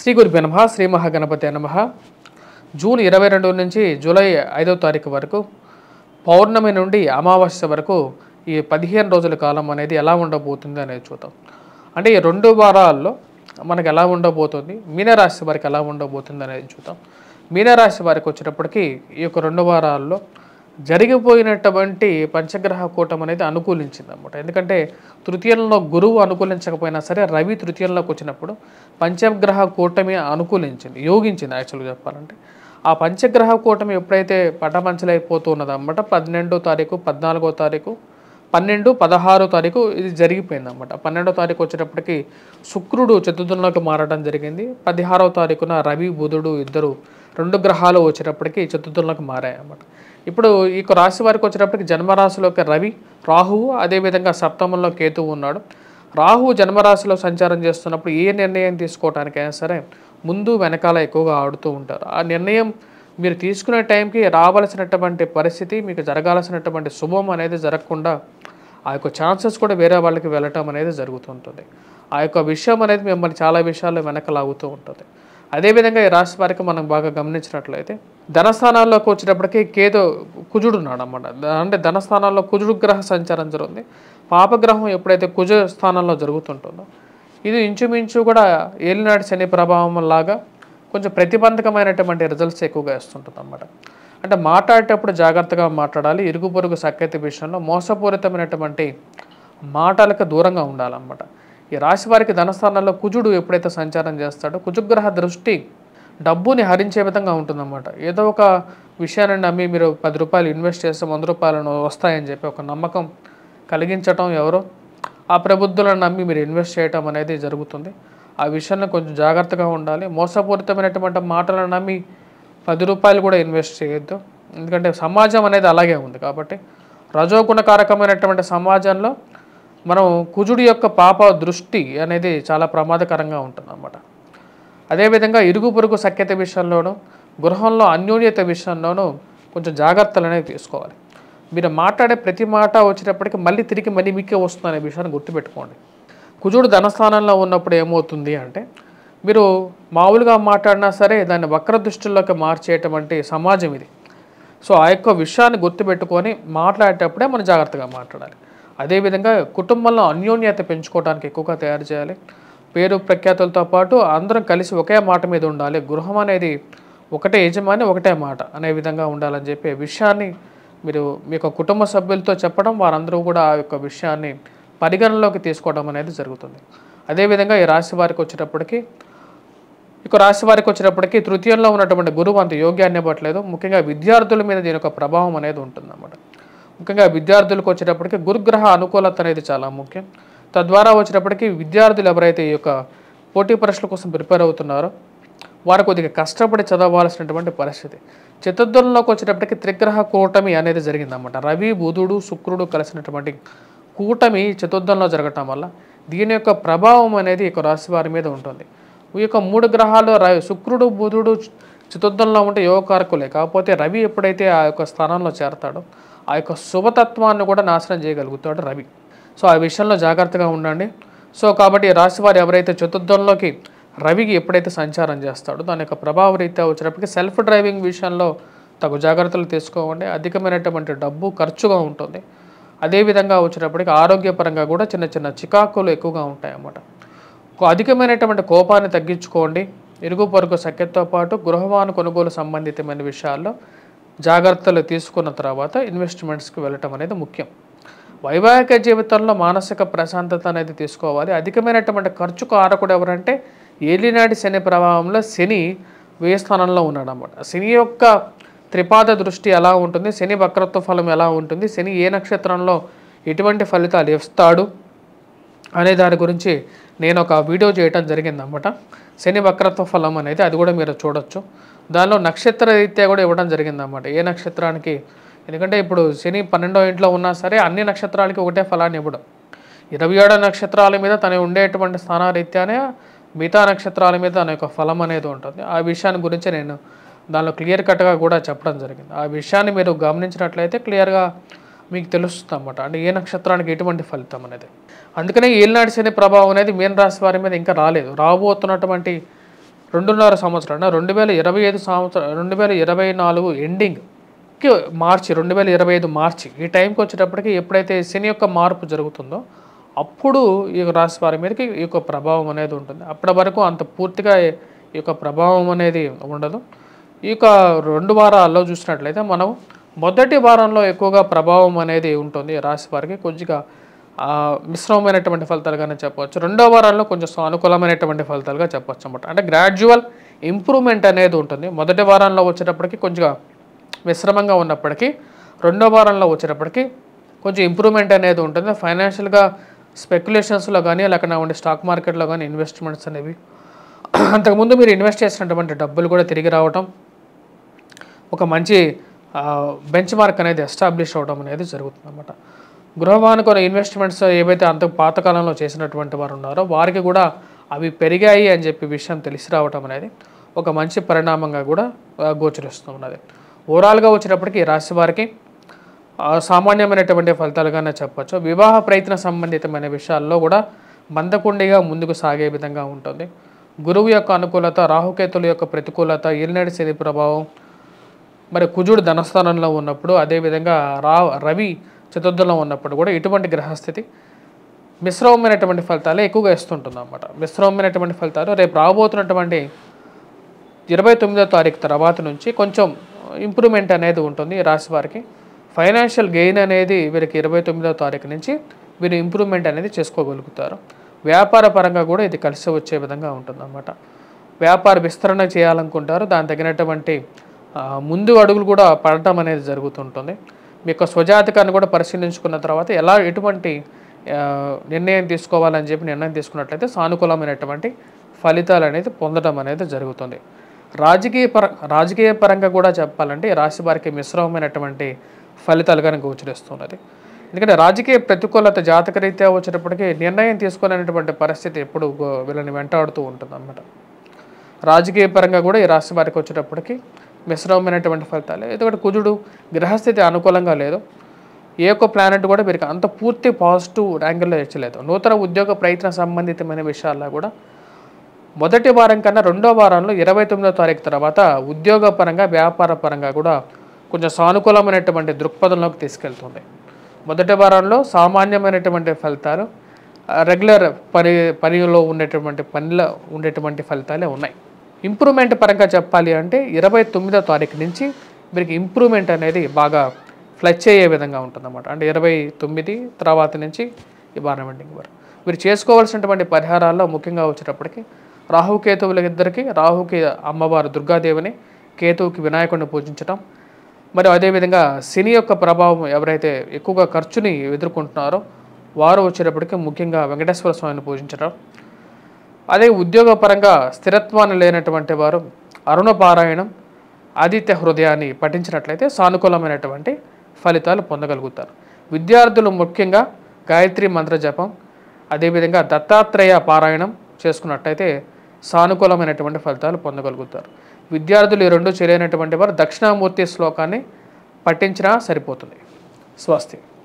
శ్రీ గురుభ్యో నమః. శ్రీ మహాగణపతే నమః. జూన్ 22 నుంచి జూలై 5వ తారీఖు వరకు పౌర్ణమి నుండి అమావాస్య వరకు ఈ 15 రోజుల కాలం అనేది ఎలా ఉండబోతుంది అనేది చూద్దాం. అంటే ఈ 2 వారాల్లో మనకు ఎలా ఉండబోతుంది, మీనరాశి వారికి ఎలా ఉండబోతుంది అనేది చూద్దాం. మీనరాశి వారికి వచ్చేటప్పటికి ఈ యొక్క 2 వారాల్లో జరిగిపోయినటువంటి పంచగ్రహ కూటమి అనేది అనుకూలించింది అన్నమాట. ఎందుకంటే తృతీయంలో గురువు అనుకూలించకపోయినా సరే రవి తృతీయంలోకి వచ్చినప్పుడు పంచగ్రహ కూటమి అనుకూలించింది, యోగించింది. యాక్చువల్గా చెప్పాలంటే ఆ పంచగ్రహ కూటమి ఎప్పుడైతే పటమంచలైపోతూ ఉన్నదన్నమాట 12వ తారీఖు, 14వ తారీఖు, 12, 16వ తారీఖు ఇది జరిగిపోయింది అన్నమాట. 12వ తారీఖు వచ్చేటప్పటికి శుక్రుడు చతుర్థంలోకి మారడం జరిగింది. 16వ తారీఖున రవి బుధుడు ఇద్దరు 2 గ్రహాలు వచ్చేటప్పటికి చతుర్థంలోకి మారాయి అన్నమాట. ఇప్పుడు ఈ రాశి వారికి వచ్చేటప్పటికి జన్మరాశిలోకి రవి, రాహువు, అదేవిధంగా సప్తమంలో కేతువు ఉన్నాడు. రాహు జన్మరాశిలో సంచారం చేస్తున్నప్పుడు ఏ నిర్ణయం తీసుకోవడానికైనా సరే ముందు వెనకాల ఎక్కువగా ఆడుతూ ఉంటారు. ఆ నిర్ణయం మీరు తీసుకునే టైంకి రావాల్సినటువంటి పరిస్థితి, మీకు జరగాల్సినటువంటి శుభం అనేది జరగకుండా ఆ యొక్క ఛాన్సెస్ కూడా వేరే వాళ్ళకి వెళ్ళటం అనేది జరుగుతుంటుంది. ఆ యొక్క విషయం అనేది మిమ్మల్ని చాలా విషయాల్లో వెనకలాగుతూ ఉంటుంది. అదేవిధంగా ఈ రాశి వారికి మనం బాగా గమనించినట్లయితే ధనస్థానాల్లోకి వచ్చేటప్పటికి కుజుడు ఉన్నాడు అన్నమాట. అంటే ధనస్థానాల్లో కుజుడు గ్రహ సంచారం జరుగుతుంది. పాపగ్రహం ఎప్పుడైతే కుజ స్థానంలో జరుగుతుంటుందో ఇది ఇంచుమించు కూడా ఏలినాటి శని ప్రభావం లాగా కొంచెం ప్రతిబంధకమైనటువంటి రిజల్ట్స్ ఎక్కువగా ఇస్తుంటుంది అన్నమాట. అంటే మాట్లాడేటప్పుడు జాగ్రత్తగా మాట్లాడాలి. ఇరుగు పొరుగు సఖ్యత విషయంలో మోసపూరితమైనటువంటి మాటలకు దూరంగా ఉండాలన్నమాట. ఈ రాశి వారికి ధనస్థానంలో కుజుడు ఎప్పుడైతే సంచారం చేస్తాడో కుజుగ్రహ దృష్టి డబ్బుని హరించే విధంగా ఉంటుందన్నమాట. ఏదో ఒక విషయాన్ని నమ్మి మీరు 10 రూపాయలు ఇన్వెస్ట్ చేస్తే 100 రూపాయలను వస్తాయని చెప్పి ఒక నమ్మకం కలిగించటం, ఎవరో ఆ ప్రబుద్ధులను నమ్మి మీరు ఇన్వెస్ట్ చేయటం అనేది జరుగుతుంది. ఆ విషయంలో కొంచెం జాగ్రత్తగా ఉండాలి. మోసపూరితమైనటువంటి మాటలను నమ్మి 10 రూపాయలు కూడా ఇన్వెస్ట్ చేయొద్దు. ఎందుకంటే సమాజం అనేది అలాగే ఉంది. కాబట్టి రజోగుణకారకమైనటువంటి సమాజంలో మనం కుజుడి యొక్క పాప దృష్టి అనేది చాలా ప్రమాదకరంగా ఉంటుంది అన్నమాట. అదేవిధంగా ఇరుగు పొరుగు సఖ్యత విషయంలోనూ, గృహంలో అన్యోన్యత విషయంలోనూ కొంచెం జాగ్రత్తలు అనేవి తీసుకోవాలి. మీరు మాట్లాడే ప్రతి మాట వచ్చేటప్పటికి మళ్ళీ మీకే వస్తుంది అనే విషయాన్ని గుర్తుపెట్టుకోండి. కుజుడు ధనస్థానంలో ఉన్నప్పుడు ఏమవుతుంది అంటే మీరు మామూలుగా మాట్లాడినా సరే దాన్ని వక్ర దృష్టిలోకి మార్చేటువంటి సమాజం ఇది. సో ఆ యొక్క విషయాన్ని గుర్తుపెట్టుకొని మాట్లాడేటప్పుడే మనం జాగ్రత్తగా మాట్లాడాలి. అదేవిధంగా కుటుంబంలో అన్యోన్యత పెంచుకోవడానికి ఎక్కువగా తయారు చేయాలి. పేరు ప్రఖ్యాతులతో పాటు అందరం కలిసి ఒకే మాట మీద ఉండాలి. గృహం అనేది ఒకటే యజమాని, ఒకటే మాట అనే విధంగా ఉండాలని చెప్పే విషయాన్ని మీరు మీ యొక్క కుటుంబ సభ్యులతో చెప్పడం, వారందరూ కూడా ఆ యొక్క విషయాన్ని పరిగణనలోకి తీసుకోవడం అనేది జరుగుతుంది. అదేవిధంగా ఈ రాశి వారికి వచ్చేటప్పటికి తృతీయంలో ఉన్నటువంటి గురువు అంత యోగ్యాన్ని ఇవ్వట్లేదు. ముఖ్యంగా విద్యార్థుల మీద దీని యొక్క ప్రభావం అనేది ఉంటుందన్నమాట. ముఖ్యంగా విద్యార్థులకు వచ్చేటప్పటికి గురుగ్రహ అనుకూలత అనేది చాలా ముఖ్యం. తద్వారా వచ్చేటప్పటికి విద్యార్థులు ఎవరైతే ఈ యొక్క పోటీ పరీక్షల కోసం ప్రిపేర్ అవుతున్నారో వారు కొద్దిగా కష్టపడి చదవాల్సినటువంటి పరిస్థితి. చతుర్థంలోకి వచ్చేటప్పటికి త్రిగ్రహ కూటమి అనేది జరిగిందన్నమాట. రవి, బుధుడు, శుక్రుడు కలిసినటువంటి కూటమి చతుర్థంలో జరగటం వల్ల దీని యొక్క ప్రభావం అనేది ఈ రాశి వారి మీద ఉంటుంది. ఈ యొక్క 3 గ్రహాలు శుక్రుడు, బుధుడు చతుర్థంలో ఉంటే యోగకారకులే. కాకపోతే రవి ఎప్పుడైతే ఆ యొక్క స్థానంలో చేరతాడో ఆ యొక్క శుభతత్వాన్ని కూడా నాశనం చేయగలుగుతాడు రవి. సో ఆ విషయంలో జాగ్రత్తగా ఉండండి. సో కాబట్టి రాశివారు ఎవరైతే చతుర్థంలోకి రవికి ఎప్పుడైతే సంచారం చేస్తాడో దాని యొక్క ప్రభావ రీత్యా వచ్చేటప్పటికి సెల్ఫ్ డ్రైవింగ్ విషయంలో తగు జాగ్రత్తలు తీసుకోవండి. అధికమైనటువంటి డబ్బు ఖర్చుగా ఉంటుంది. అదేవిధంగా వచ్చేటప్పటికి ఆరోగ్యపరంగా కూడా చిన్న చికాకులు ఎక్కువగా ఉంటాయి అన్నమాట. అధికమైనటువంటి కోపాన్ని తగ్గించుకోండి. ఇరుగు పొరుగు సఖ్యతతో పాటు గృహవాహన కొనుగోలు సంబంధితమైన విషయాల్లో జాగ్రత్తలు తీసుకున్న తర్వాత ఇన్వెస్ట్మెంట్స్కి వెళ్ళటం అనేది ముఖ్యం. వైవాహిక జీవితంలో మానసిక ప్రశాంతత అనేది తీసుకోవాలి. అధికమైనటువంటి ఖర్చు కారకుడు ఎవరంటే ఏలినాటి శని ప్రభావంలో శని 1000 స్థానంలో ఉన్నాడు అన్నమాట. శని యొక్క త్రిపాద దృష్టి ఎలా ఉంటుంది, శని వక్రత్వ ఫలం ఎలా ఉంటుంది, శని ఏ నక్షత్రంలో ఎటువంటి ఫలితాలు ఇస్తాడు అనే దాని గురించి నేను ఒక వీడియో చేయటం జరిగిందన్నమాట. శని వక్రత్వ ఫలం అనేది అది కూడా మీరు చూడొచ్చు. దానిలో నక్షత్ర రీత్యా కూడా ఇవ్వడం జరిగిందన్నమాట. ఏ నక్షత్రానికి, ఎందుకంటే ఇప్పుడు శని 12వ ఇంట్లో ఉన్నా సరే అన్ని నక్షత్రాలకి ఒకటే ఫలాన్ని ఇవ్వడం. 27 నక్షత్రాల మీద తను ఉండేటువంటి స్థానరీత్యానే మిగతా నక్షత్రాల మీద తన యొక్క ఫలం అనేది ఉంటుంది. ఆ విషయాన్ని గురించి నేను దానిలో క్లియర్ కట్గా కూడా చెప్పడం జరిగింది. ఆ విషయాన్ని మీరు గమనించినట్లయితే క్లియర్గా మీకు తెలుస్తుంది అన్నమాట. అంటే ఏ నక్షత్రానికి ఎటువంటి ఫలితం అనేది. అందుకనే ఏలినాటి శని ప్రభావం అనేది మీన రాశి వారి మీద ఇంకా రాలేదు. రాబోతున్నటువంటి 2.5 సంవత్సరాలు 2025 సంవత్సరం 2024 ఎండింగ్కి మార్చి 2025 మార్చి ఈ టైంకి వచ్చేటప్పటికి ఎప్పుడైతే శని యొక్క మార్పు జరుగుతుందో అప్పుడు ఈ రాశి వారి మీదకి ఈ యొక్క ప్రభావం అనేది ఉంటుంది. అప్పటి వరకు అంత పూర్తిగా ఈ యొక్క ప్రభావం అనేది ఉండదు. ఈ యొక్క 2 వారాల్లో చూసినట్లయితే మనం మొదటి వారంలో ఎక్కువగా ప్రభావం అనేది ఉంటుంది రాశి వారికి. కొద్దిగా మిశ్రమమైనటువంటి ఫలితాలుగానే చెప్పవచ్చు. 2వ వారంలో కొంచెం సానుకూలమైనటువంటి ఫలితాలుగా చెప్పవచ్చు అన్నమాట. అంటే గ్రాడ్యువల్ ఇంప్రూవ్మెంట్ అనేది ఉంటుంది. మొదటి వారంలో వచ్చేటప్పటికి కొంచెం మిశ్రమంగా ఉన్నప్పటికీ 2వ వారంలో వచ్చేటప్పటికి కొంచెం ఇంప్రూవ్మెంట్ అనేది ఉంటుంది. ఫైనాన్షియల్గా స్పెక్యులేషన్స్లో కానీ లేకపోతే ఉండే స్టాక్ మార్కెట్లో కానీ ఇన్వెస్ట్మెంట్స్ అనేవి అంతకుముందు మీరు ఇన్వెస్ట్ చేసినటువంటి డబ్బులు కూడా తిరిగి రావటం, ఒక మంచి బెంచ్ మార్క్ అనేది ఎస్టాబ్లిష్ అవ్వడం అనేది జరుగుతుంది అన్నమాట. గృహవానుకొని ఇన్వెస్ట్మెంట్స్ ఏవైతే అంత పాతకాలంలో చేసినటువంటి వారు ఉన్నారో వారికి కూడా అవి పెరిగాయి అని చెప్పి విషయం తెలిసి రావటం అనేది ఒక మంచి పరిణామంగా కూడా గోచరిస్తూ ఉన్నది. ఓవరాల్గా వచ్చేటప్పటికి ఈ రాశి వారికి సామాన్యమైనటువంటి ఫలితాలుగానే చెప్పచ్చు. వివాహ ప్రయత్న సంబంధితమైన విషయాల్లో కూడా మందకుండిగా ముందుకు సాగే విధంగా ఉంటుంది. గురువు యొక్క అనుకూలత, రాహుకేతుల యొక్క ప్రతికూలత, ఏలినాటి శని ప్రభావం, మరి కుజుడు ధనస్థానంలో ఉన్నప్పుడు, అదేవిధంగా రవి చతుర్థంలో ఉన్నప్పుడు కూడా ఇటువంటి గ్రహస్థితి మిశ్రమమైనటువంటి ఫలితాలే ఎక్కువగా ఇస్తుంటుంది అన్నమాట. మిశ్రమమైనటువంటి ఫలితాలు రేపు రాబోతున్నటువంటి 29వ తారీఖు తర్వాత నుంచి కొంచెం ఇంప్రూవ్మెంట్ అనేది ఉంటుంది ఈ రాశి వారికి. ఫైనాన్షియల్ గెయిన్ అనేది వీరికి 29వ తారీఖు నుంచి వీరు ఇంప్రూవ్మెంట్ అనేది చేసుకోగలుగుతారు. వ్యాపార పరంగా కూడా ఇది కలిసి వచ్చే విధంగా ఉంటుందన్నమాట. వ్యాపార విస్తరణ చేయాలనుకుంటారు, దాని తగినటువంటి ముందు అడుగులు కూడా పడటం అనేది జరుగుతుంటుంది. మీ యొక్క స్వజాతకాన్ని కూడా పరిశీలించుకున్న తర్వాత ఎటువంటి నిర్ణయం తీసుకోవాలని చెప్పి నిర్ణయం తీసుకున్నట్లయితే సానుకూలమైనటువంటి ఫలితాలు అనేది పొందడం అనేది జరుగుతుంది. రాజకీయ పరంగా కూడా చెప్పాలంటే రాశి వారికి మిశ్రమమైనటువంటి ఫలితాలుగా గోచరిస్తున్నది. ఎందుకంటే రాజకీయ ప్రతికూలత జాతకరీత్యా వచ్చేటప్పటికీ నిర్ణయం తీసుకోలేనటువంటి పరిస్థితి ఎప్పుడు వీళ్ళని వెంటాడుతూ ఉంటుంది అన్నమాట. రాజకీయ పరంగా కూడా ఈ రాశి వారికి వచ్చేటప్పటికి మిశ్రమమైనటువంటి ఫలితాలు. ఎందుకంటే కుజుడు గ్రహస్థితి అనుకూలంగా లేదు. ఏ ఒక్క ప్లానెట్ కూడా వీరికి అంత పూర్తి పాజిటివ్ యాంగిల్లో ఇచ్చలేదు. నూతన ఉద్యోగ ప్రయత్న సంబంధితమైన విషయాల్లో కూడా మొదటి వారం కన్నా 2వ వారంలో 29వ తారీఖు తర్వాత ఉద్యోగ పరంగా, వ్యాపార పరంగా కూడా కొంచెం సానుకూలమైనటువంటి దృక్పథంలోకి తీసుకెళ్తుంది. మొదటి వారంలో సామాన్యమైనటువంటి ఫలితాలు, రెగ్యులర్ పనిలో ఉండేటువంటి ఫలితాలే ఉన్నాయి. ఇంప్రూవ్మెంట్ పరంగా చెప్పాలి అంటే 29వ తారీఖు నుంచి వీరికి ఇంప్రూవ్మెంట్ అనేది బాగా ఫ్లచ్ అయ్యే విధంగా ఉంటుందన్నమాట. అంటే 29 తర్వాత నుంచి ఈ వారం ఎండింగ్ వరకు వీరు చేసుకోవాల్సినటువంటి పరిహారాల్లో ముఖ్యంగా వచ్చేటప్పటికి రాహుకేతువుల ఇద్దరికి, రాహుకి అమ్మవారు దుర్గాదేవిని, కేతువుకి వినాయకుడిని పూజించడం, మరి అదేవిధంగా శని యొక్క ప్రభావం ఎవరైతే ఎక్కువగా ఖర్చుని ఎదుర్కొంటున్నారో వారు వచ్చేటప్పటికి ముఖ్యంగా వెంకటేశ్వర స్వామిని పూజించడం, అదే ఉద్యోగపరంగా స్థిరత్వాన్ని లేనటువంటి వారు అరుణ పారాయణం, ఆదిత్య హృదయాన్ని పఠించినట్లయితే సానుకూలమైనటువంటి ఫలితాలు పొందగలుగుతారు. విద్యార్థులు ముఖ్యంగా గాయత్రి మంత్ర జపం, అదేవిధంగా దత్తాత్రేయ పారాయణం చేసుకున్నట్లయితే సానుకూలమైనటువంటి ఫలితాలు పొందగలుగుతారు. విద్యార్థులు ఈ రెండు చేయలేనటువంటి వారు దక్షిణామూర్తి శ్లోకాన్ని పఠించినా సరిపోతుంది. స్వస్తి.